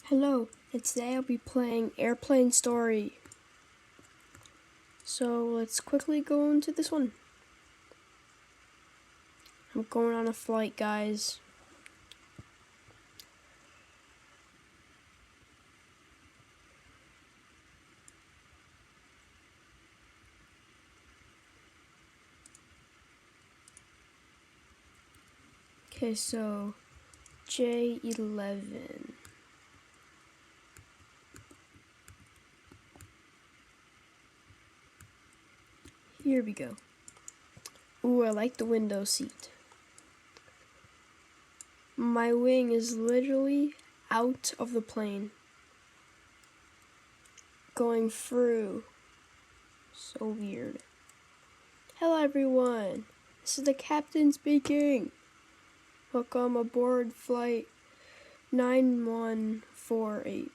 Hello, and today I'll be playing Airplane Story. So let's quickly go into this one. I'm going on a flight, guys. Okay, so J11. Here we go. Ooh, I like the window seat. My wing is literally out of the plane. Going through. So weird. Hello everyone. This is the captain speaking. Welcome aboard flight 9148.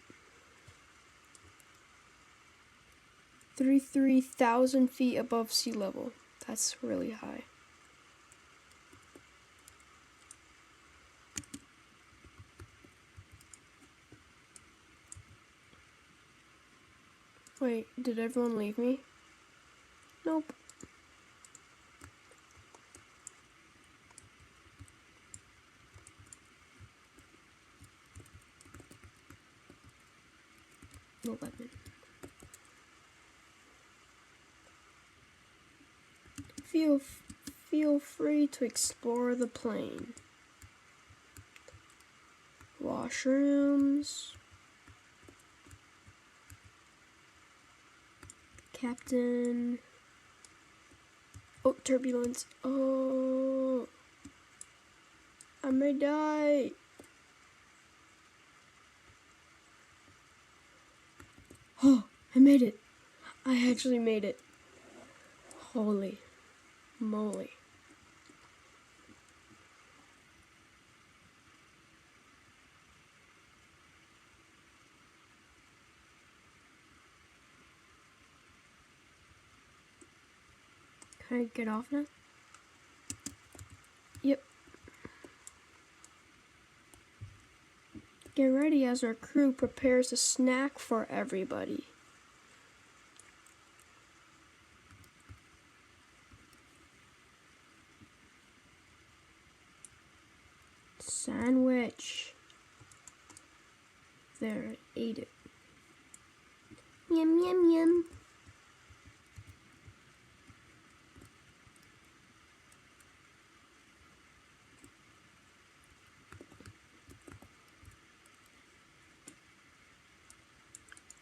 33,000 feet above sea level. That's really high. Wait, did everyone leave me? Nope. No weapon. Feel free to explore the plane. Washrooms. Captain. Oh, turbulence. Oh, I may die. Oh, I made it. I actually made it. Holy moly. Can I get off now? Yep. Get ready as our crew prepares a snack for everybody. Sandwich. There, I ate it. Yum, yum, yum.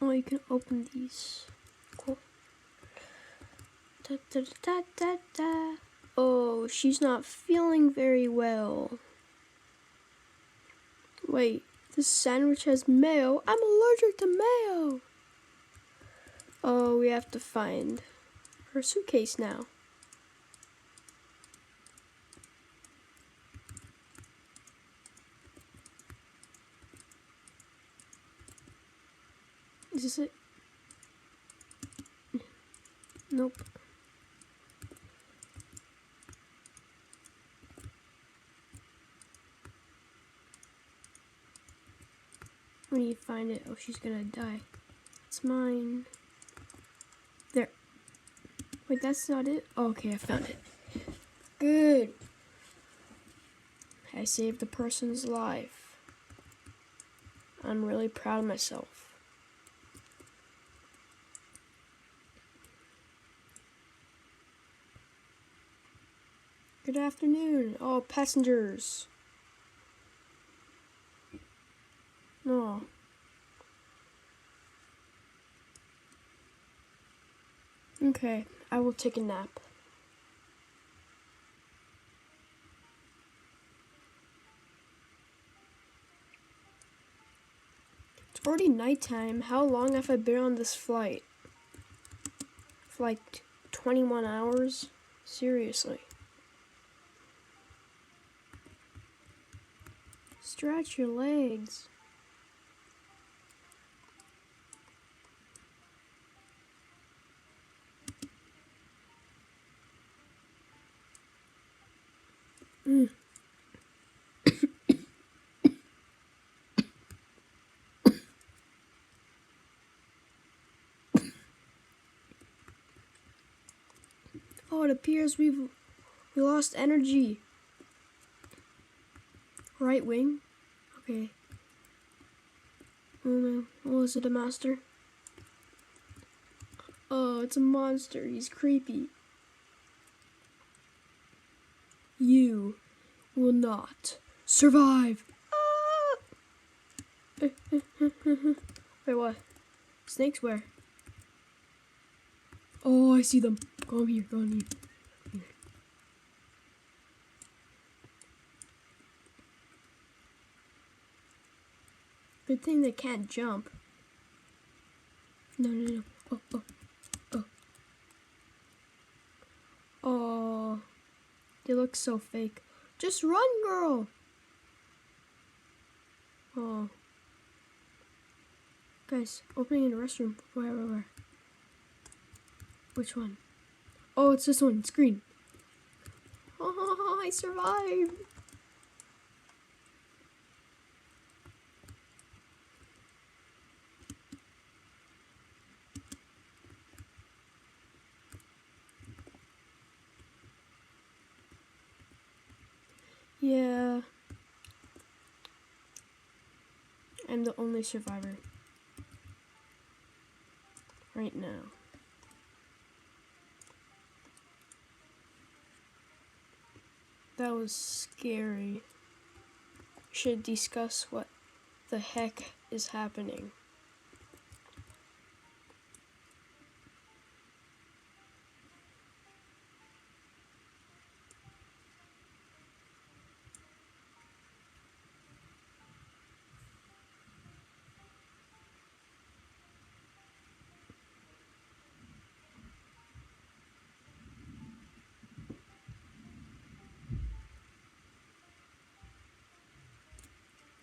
Oh, you can open these. Cool. Da, da, da, da, da. Oh, she's not feeling very well. Wait, this sandwich has mayo. I'm allergic to mayo. Oh, we have to find her suitcase now. Is this it? Nope. When you find it, oh, she's gonna die. It's mine. There. Wait, that's not it? Oh, okay, I found it. Good. I saved the person's life. I'm really proud of myself. Good afternoon, all passengers. No. Okay, I will take a nap. It's already nighttime. How long have I been on this flight? For like 21 hours? Seriously. Stretch your legs. Oh, it appears we lost energy. Right wing? Okay. Oh no. Oh, is it a master? Oh, it's a monster. He's creepy. You will not survive. Ah! Wait, what? Snakes where? Oh, I see them. Go in here, go in here. Good thing they can't jump. No. Oh. Oh. They look so fake. Just run, girl. Oh. Guys, opening in the restroom. Where? Which one? Oh, it's this one. It's green. Oh, I survived. Yeah. I'm the only survivor. Right now. That was scary. We should discuss what the heck is happening.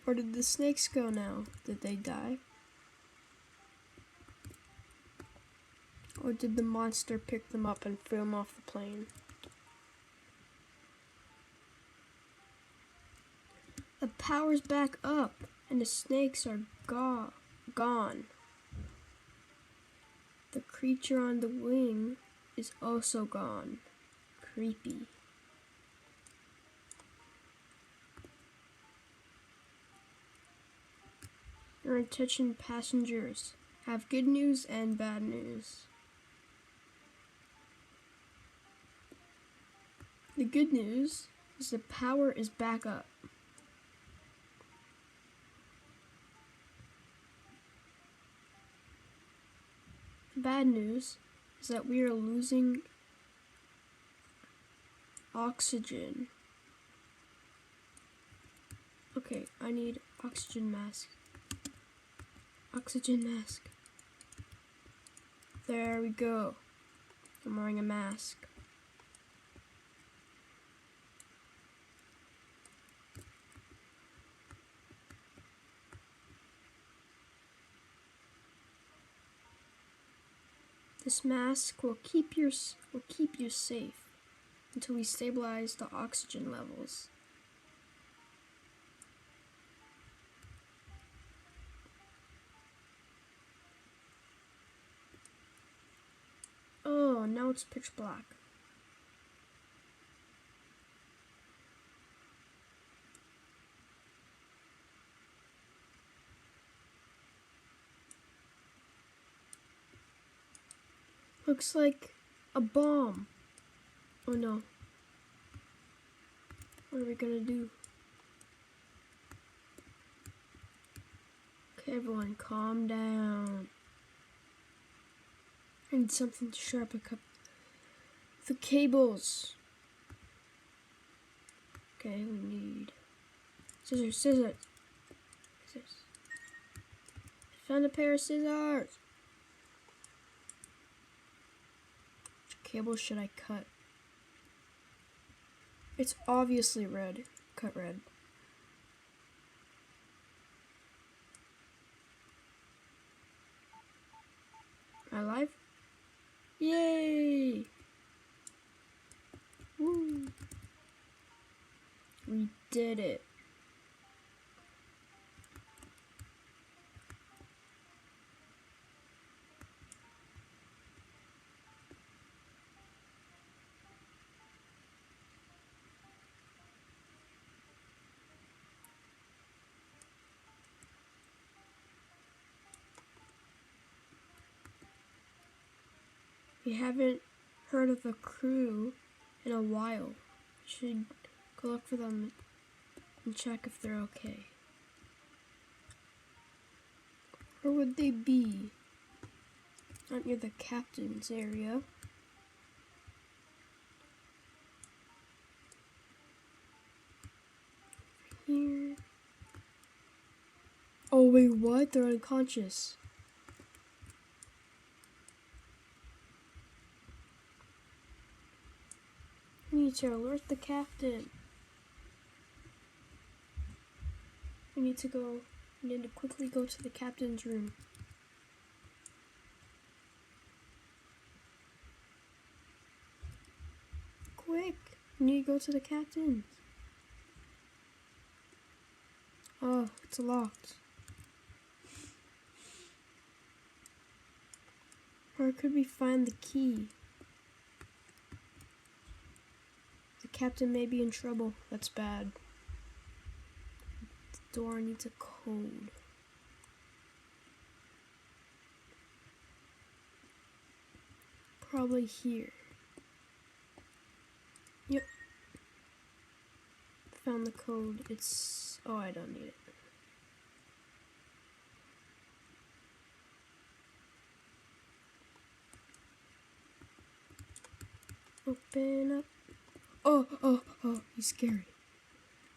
Where did the snakes go now? Did they die? Or did the monster pick them up and throw them off the plane? The power's back up and the snakes are gone. The creature on the wing is also gone. Creepy. Your attention passengers. Have good news and bad news. The good news is the power is back up. The bad news is that we are losing oxygen. Okay, I need oxygen mask. Oxygen mask. There we go. I'm wearing a mask. This mask will keep you safe until we stabilize the oxygen levels. Oh, now it's pitch black. Looks like a bomb. Oh no. What are we gonna do? Okay, everyone, calm down. I need something to sharpen up the cables. Okay, we need scissors. Found a pair of scissors. Which cable should I cut? It's obviously red. Cut red. Am I alive? Yay! Woo! We did it. We haven't heard of a crew in a while. We should go look for them and check if they're okay. Where would they be? Not near the captain's area. Here. Oh wait, what? They're unconscious. We need to alert the captain. We need to quickly go to the captain's room. Quick! We need to go to the captain. Oh, it's locked. Where could we find the key? The captain may be in trouble. That's bad. The door needs a code. Probably here. Yep. Found the code. It's... oh, I don't need it. Open up. Oh, he's scary.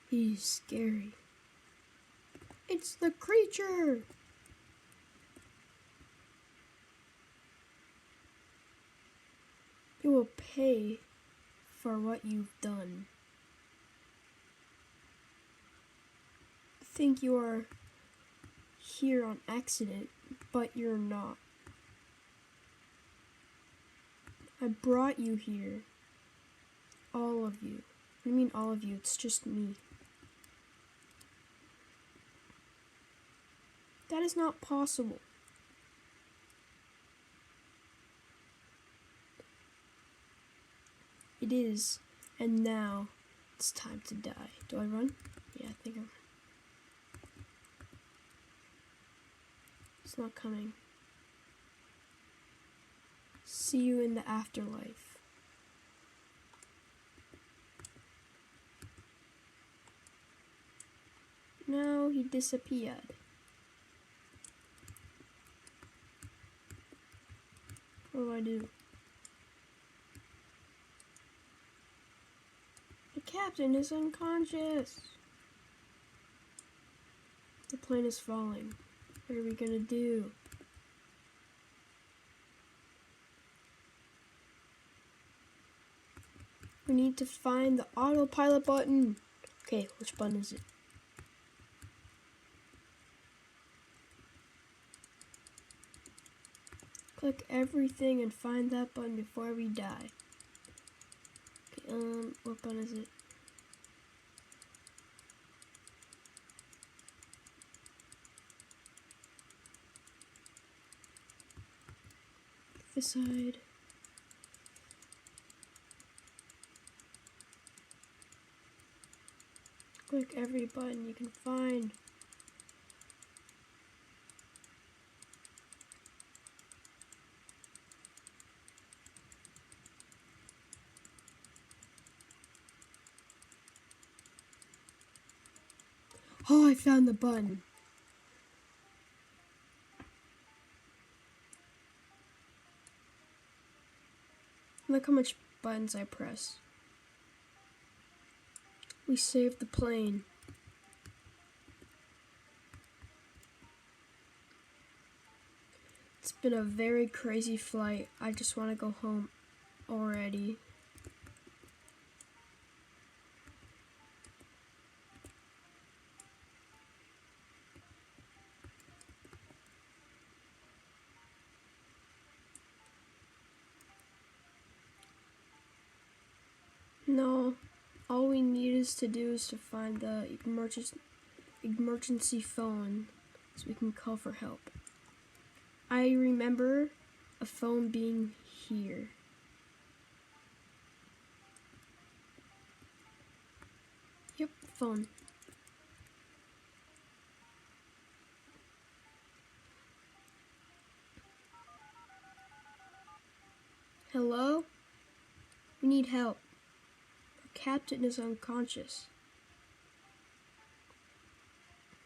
He's scary. It's the creature! You will pay for what you've done. I think you are here on accident, but you're not. I brought you here. All of you. I mean all of you, it's just me. That is not possible. It is, and now it's time to die. Do I run? Yeah, I think I run. It's not coming. See you in the afterlife. Now he disappeared. What do I do? The captain is unconscious. The plane is falling. What are we gonna do? We need to find the autopilot button. Okay, which button is it? Click everything and find that button before we die. Okay, what button is it? This side. Click every button you can find. Oh, I found the button. Look how much buttons I press. We saved the plane. It's been a very crazy flight. I just want to go home already. No, all we need is to find the emergency phone so we can call for help. I remember a phone being here. Yep, phone. Hello? We need help. Our captain is unconscious.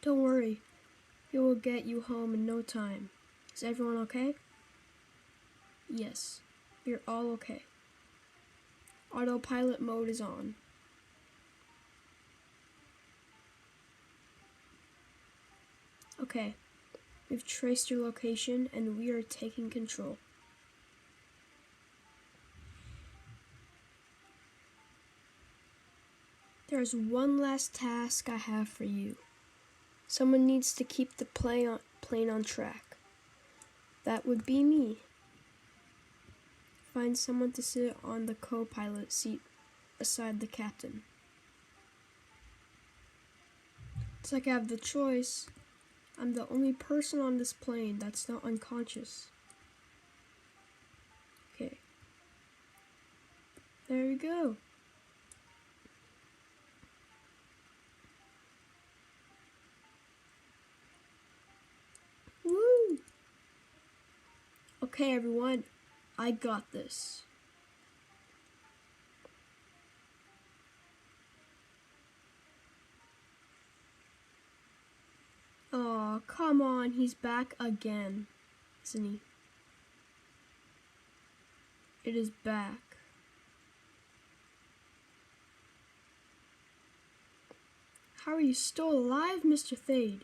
Don't worry. We will get you home in no time. Is everyone okay? Yes, we're all okay. Autopilot mode is on. Okay, we've traced your location and we are taking control. There's one last task I have for you. Someone needs to keep the plane on track. That would be me. Find someone to sit on the co-pilot seat beside the captain. It's like I have the choice. I'm the only person on this plane that's not unconscious. Okay. There we go. Woo! Okay, everyone. I got this. Aw, come on. He's back again. Isn't he? It is back. How are you still alive, Mr. Thade?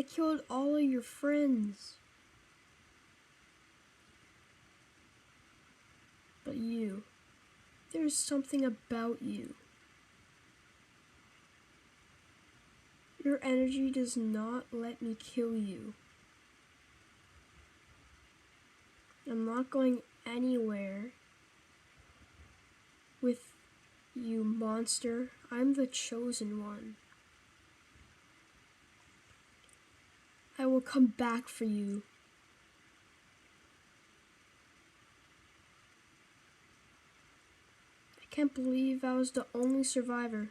I killed all of your friends. But you, there's something about you. Your energy does not let me kill you. I'm not going anywhere with you, monster. I'm the chosen one. I will come back for you. I can't believe I was the only survivor.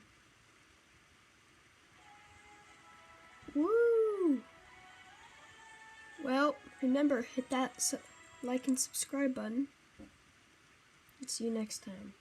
Woo! Well, remember, hit that like and subscribe button. And see you next time.